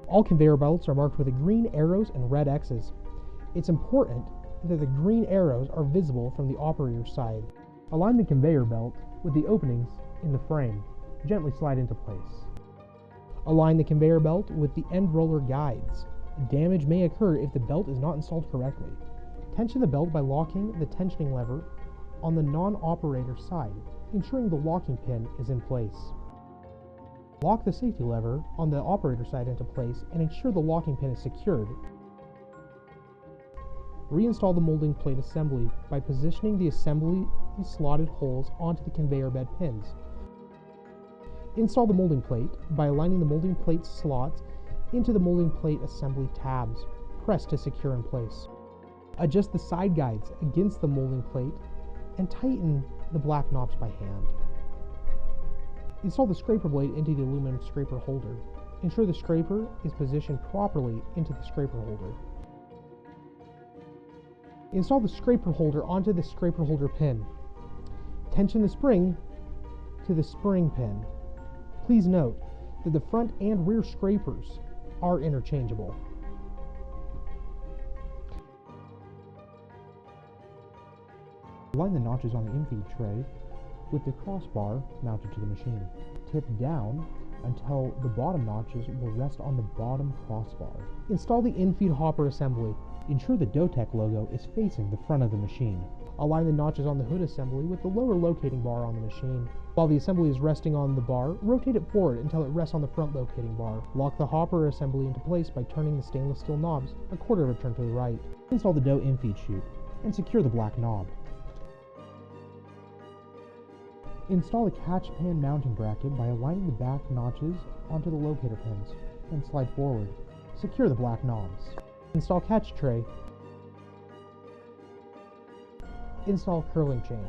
All conveyor belts are marked with green arrows and red X's. It's important that the green arrows are visible from the operator's side. Align the conveyor belt with the openings in the frame. Gently slide into place. Align the conveyor belt with the end roller guides. Damage may occur if the belt is not installed correctly. Tension the belt by locking the tensioning lever on the non-operator side, ensuring the locking pin is in place. Lock the safety lever on the operator side into place and ensure the locking pin is secured. Reinstall the molding plate assembly by positioning the assembly slotted holes onto the conveyor bed pins. Install the molding plate by aligning the molding plate slots into the molding plate assembly tabs. Press to secure in place. Adjust the side guides against the molding plate and tighten the black knobs by hand. Install the scraper blade into the aluminum scraper holder. Ensure the scraper is positioned properly into the scraper holder. Install the scraper holder onto the scraper holder pin. Tension the spring to the spring pin. Please note that the front and rear scrapers are interchangeable. Align the notches on the infeed tray with the crossbar mounted to the machine. Tip down until the bottom notches will rest on the bottom crossbar. Install the infeed hopper assembly. Ensure the Dotec logo is facing the front of the machine. Align the notches on the hood assembly with the lower locating bar on the machine. While the assembly is resting on the bar, rotate it forward until it rests on the front locating bar. Lock the hopper assembly into place by turning the stainless steel knobs a quarter of a turn to the right. Install the dough infeed chute and secure the black knob. Install the catch pan mounting bracket by aligning the back notches onto the locator pins, then slide forward. Secure the black knobs. Install catch tray. Install curling chain.